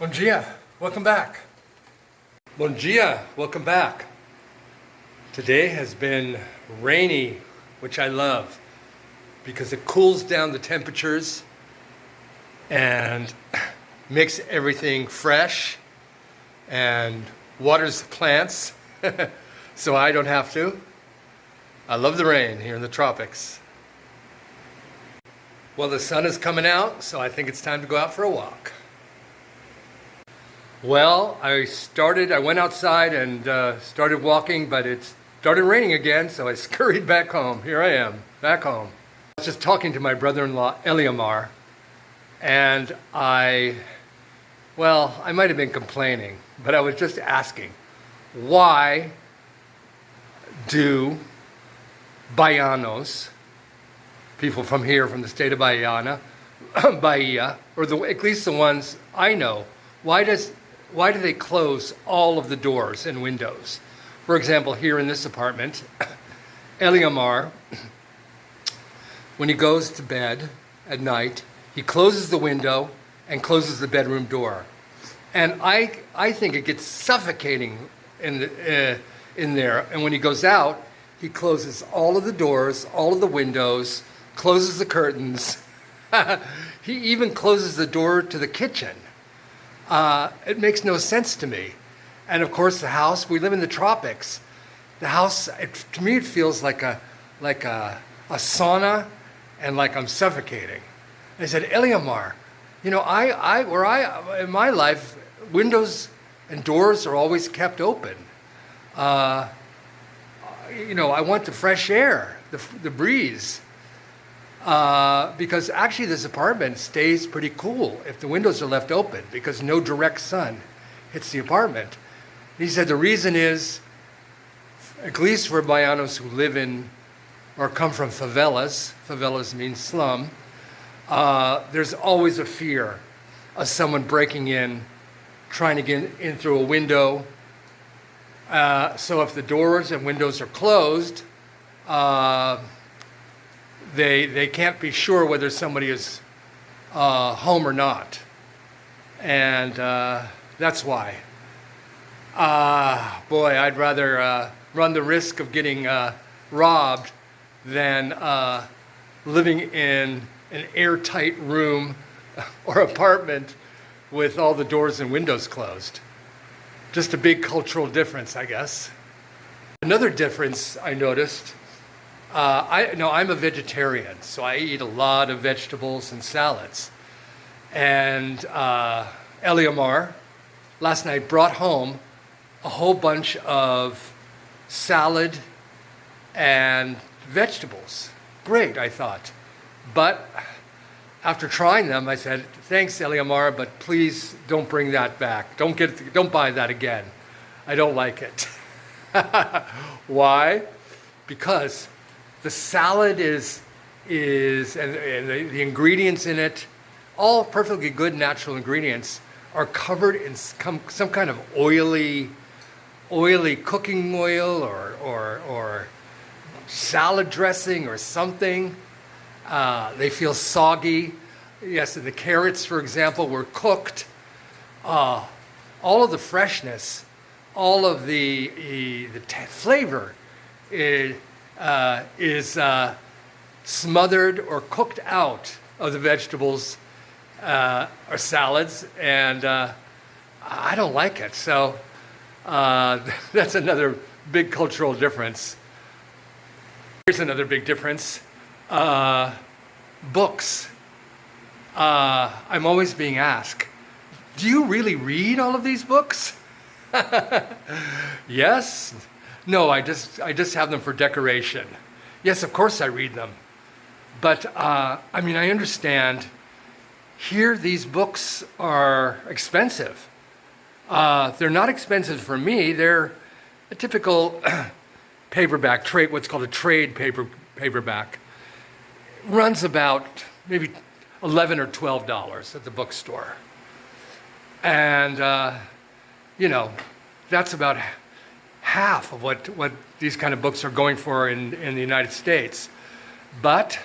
Bom dia, welcome back. Bom dia, welcome back. Today has been rainy, which I love because it cools down the temperatures and makes everything fresh and waters the plants so I don't have to. I love the rain here in the tropics. Well, the sun is coming out, so I think it's time to go out for a walk. Well, I went outside and started walking, but it started raining again, so I scurried back home. Here I am, back home. I was just talking to my brother-in-law, Eliamar, and I might have been complaining, but I was just asking, why do Bahianos, people from here, from the state of Bahia, or at least the ones I know, why do they close all of the doors and windows? For example, here in this apartment, Eliamar, when he goes to bed at night, he closes the window and closes the bedroom door. And I think it gets suffocating in there. And when he goes out, he closes all of the doors, all of the windows, closes the curtains. He even closes the door to the kitchen. It makes no sense to me. And of course, the house, we live in the tropics. The house, to me, it feels like a sauna, and like I'm suffocating. I said, Eliamar, you know, in my life, windows and doors are always kept open. You know, I want the fresh air, the breeze. Because actually this apartment stays pretty cool if the windows are left open because no direct sun hits the apartment. He said the reason is, at least for Bahianos who live in or come from favelas means slum, there's always a fear of someone breaking in, trying to get in through a window. So if the doors and windows are closed, they can't be sure whether somebody is home or not. And that's why. Boy, I'd rather run the risk of getting robbed than living in an airtight room or apartment with all the doors and windows closed. Just a big cultural difference, I guess. Another difference I noticed, I'm a vegetarian, so I eat a lot of vegetables and salads. And Eliamar last night brought home a whole bunch of salad and vegetables. Great, I thought. But after trying them, I said, thanks, Eliamar, but please don't bring that back. Don't buy that again. I don't like it. Why? Because the salad and the ingredients in it, all perfectly good natural ingredients, are covered in some kind of oily cooking oil or salad dressing or something. They feel soggy. Yes, and the carrots, for example, were cooked. All of the freshness, all of the flavor is smothered or cooked out of the vegetables or salads, and I don't like it. So that's another big cultural difference. Here's another big difference. Books. I'm always being asked, do you really read all of these books? Yes. No, I just have them for decoration. Yes, of course I read them. But, I understand here these books are expensive. They're not expensive for me. They're a typical paperback, what's called a trade paperback. Runs about maybe $11 or $12 at the bookstore. And, that's about half of what these kind of books are going for in the United States. But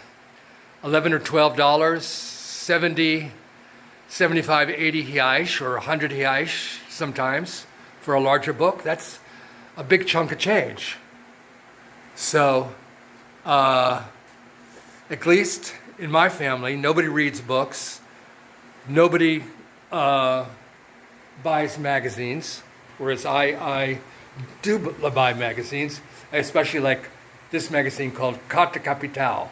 $11 or $12, 70 75, 80 reais or 100 reais sometimes for a larger book. That's a big chunk of change. So, at least in my family, nobody reads books. Nobody buys magazines, whereas I do buy magazines. I especially like this magazine called Carta Capital.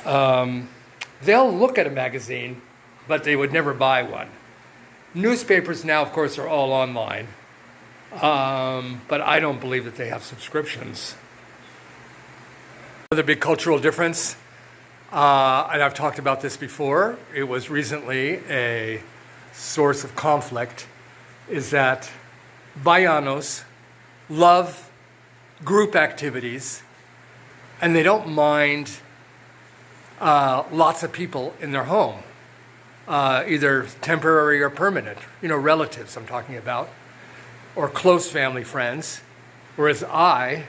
They'll look at a magazine, but they would never buy one. Newspapers now, of course, are all online, but I don't believe that they have subscriptions. Another big cultural difference, and I've talked about this before, it was recently a source of conflict, is that Baianos love group activities, and they don't mind lots of people in their home, either temporary or permanent, relatives I'm talking about, or close family friends, whereas I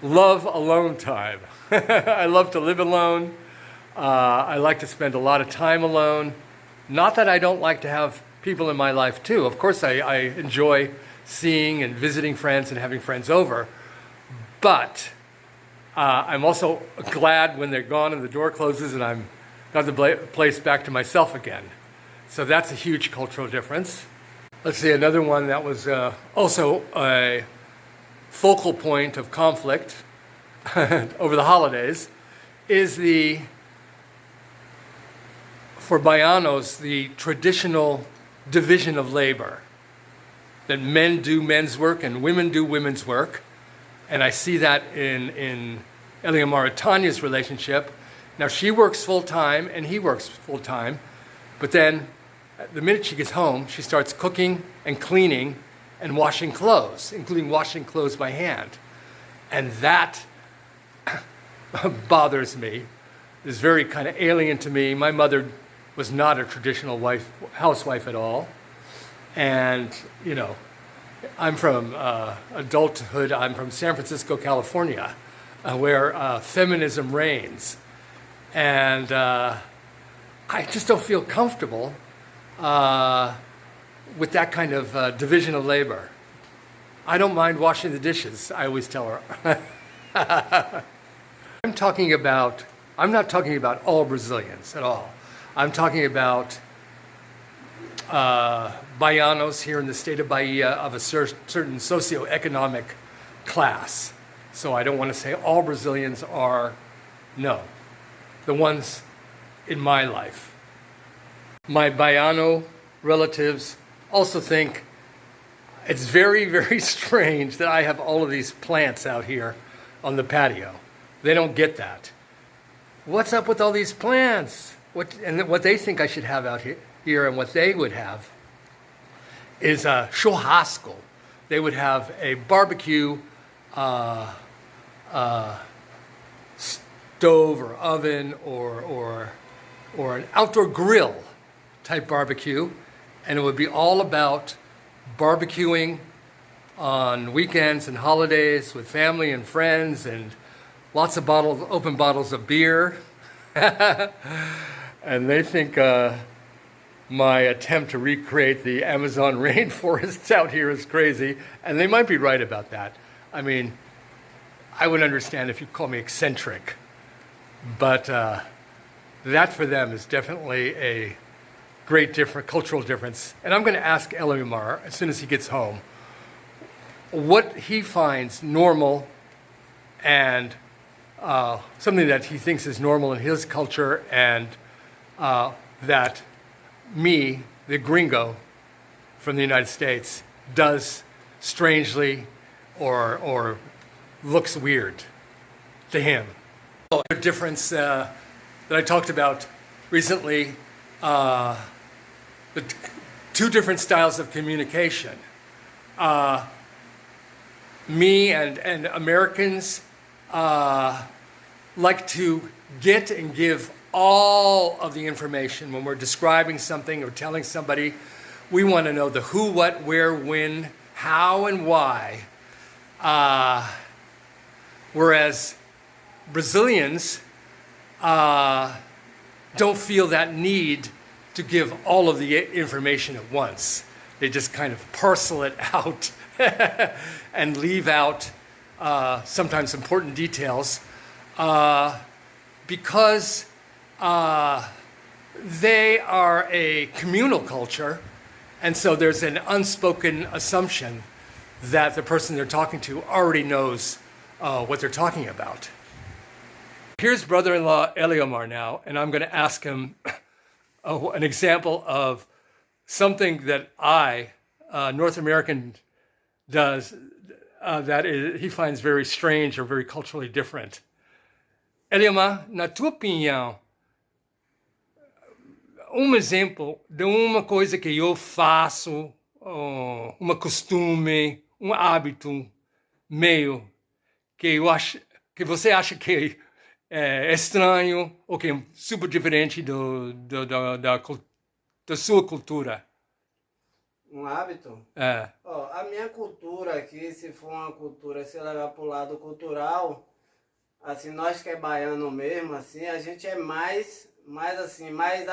love alone time. I love to live alone. I like to spend a lot of time alone. Not that I don't like to have people in my life too. Of course I enjoy seeing and visiting friends and having friends over, but I'm also glad when they're gone and the door closes and I've got the place back to myself again. So that's a huge cultural difference. Let's see, another one that was also a focal point of conflict over the holidays is for Baianos, the traditional division of labor. That men do men's work and women do women's work. And I see that in Eliomar and Tanya's relationship. Now she works full-time and he works full-time, but then the minute she gets home, she starts cooking and cleaning and washing clothes, including washing clothes by hand. And that bothers me. It's very kind of alien to me. My mother was not a traditional housewife at all. And, I'm from adulthood. I'm from San Francisco, California, where feminism reigns. And I just don't feel comfortable with that kind of division of labor. I don't mind washing the dishes, I always tell her. I'm not talking about all Brazilians at all. I'm talking about Baianos here in the state of Bahia of a certain socioeconomic class. So I don't want to say all Brazilians are, no, the ones in my life. My Baiano relatives also think it's very, very strange that I have all of these plants out here on the patio. They don't get that. What's up with all these plants? What they think I should have out here and what they would have is a churrasco. They would have a barbecue stove or oven or an outdoor grill type barbecue, and it would be all about barbecuing on weekends and holidays with family and friends and lots of open bottles of beer. And they think my attempt to recreate the Amazon rainforests out here is crazy, and they might be right about that. I mean, I would understand if you call me eccentric, but that for them is definitely a great cultural difference. And I'm going to ask Eliomar, as soon as he gets home, what he finds normal and something that he thinks is normal in his culture and that me, the gringo from the United States, does strangely or looks weird to him. A difference that I talked about recently, the two different styles of communication. Me and Americans like to get and give all of the information when we're describing something or telling somebody. We want to know the who, what, where, when, how, and why. Whereas Brazilians don't feel that need to give all of the information at once. They just kind of parcel it out and leave out sometimes important details because they are a communal culture, and so there's an unspoken assumption that the person they're talking to already knows what they're talking about. Here's brother-in-law Eliomar now, and I'm going to ask him an example of something that North American, does he finds very strange or very culturally different. Eliomar, na tua opinião, exemplo de uma coisa que eu faço, uma costume, hábito meu, que você acha que é estranho ou que é super diferente da sua cultura? Hábito? É. A minha cultura aqui, se for uma cultura, se levar para o lado cultural, assim, nós que é baiano mesmo, assim, a gente é mais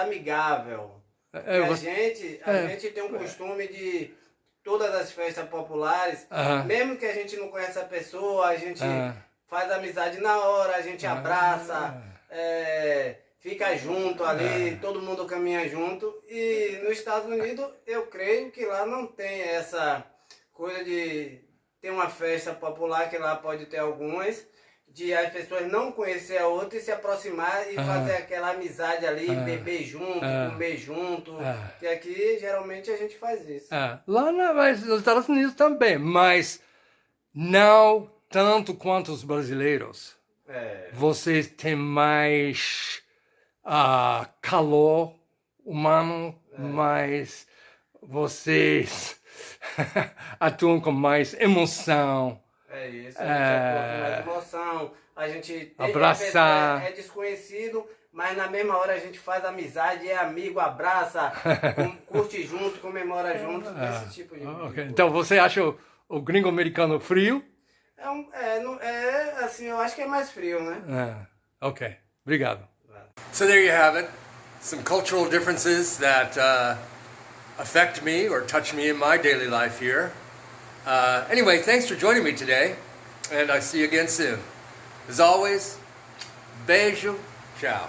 amigável. A gente tem um costume de todas as festas populares, mesmo que a gente não conheça a pessoa, a gente faz amizade na hora, a gente abraça, fica junto ali, todo mundo caminha junto. E nos Estados Unidos, eu creio que lá não tem essa coisa de ter uma festa popular, que lá pode ter algumas, de as pessoas não conhecer a outra e se aproximar e fazer aquela amizade ali, beber junto, comer junto. Que aqui, geralmente, a gente faz isso. Lá nos Estados Unidos também, mas não tanto quanto os brasileiros. Vocês têm mais calor humano, mas vocês atuam com mais emoção. É isso, a gente atua com mais emoção, a gente abraçar. É desconhecido, mas na mesma hora a gente faz amizade, é amigo, abraça, curte junto, comemora junto, esse tipo de coisa. Então você acha o gringo americano frio? Assim, eu acho que é mais frio, né? Ok, obrigado. So there you have it, some cultural differences that affect me or touch me in my daily life here. Anyway, thanks for joining me today, and I see you again soon. As always, beijo, ciao.